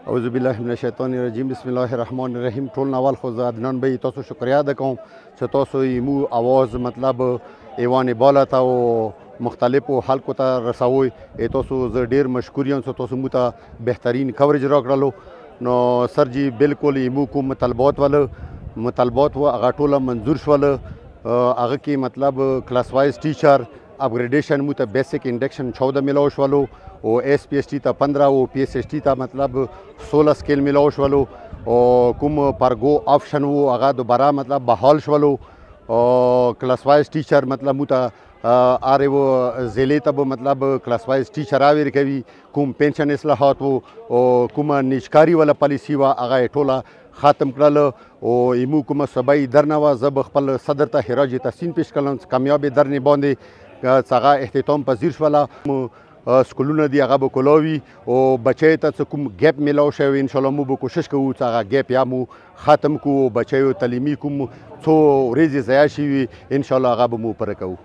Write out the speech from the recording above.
اعوذ بالله من الشیطان الرجیم بسم الله الرحمن الرحیم. ټول ناول خو زه عدنان بی تاسو شکریا ده کوم چې تاسو مو आवाज مطلب ایوان بالا ته او مختلفو خلکو ته رسوي. تاسو زه ډیر مشکور یم چې تاسو مو ته بهترین کوریج راکړلو. نو سر جی بالکل مو کوم مطالبات و هغه ټوله منظور شول. هغه کې مطلب کلاس وایز ټیچر اپګریډیشن مو ته بیسک انډکشن 14 ملاو شولو او ایس پی ایس टी ته 15 او پی ایس ایس टी ته مطلب 16 سکیل ملاو شولو او کوم پرګو آپشن وو هغه دوباره مطلب بحال شولو او کلاس وایز ټیچر مطلب مو ته اره و ضلع ته به مطلب کلاس وایز ټیچر راویر کوي. کوم پنشن اصلاحات وو او کوم نشکاری ولا پالیسی وا هغه ټوله ختم کړل او ایمو کوم صبای درنوا زب خپل صدر ته حراج تحسین پیش کړل. کامیاب درنی باندې څنګه اختتام پذیر شولا. سکولونه دی هغه به کلاوي او بچی ته کوم ګیپ میلاو شوی ان شاء الله مو به کوشش کوو چې هغه ګیپ یا مو ختم کوو. بچیو تعلیمي کوم څو ورځې ضایع شوي ان شاء الله هغه به مو پوره کوو.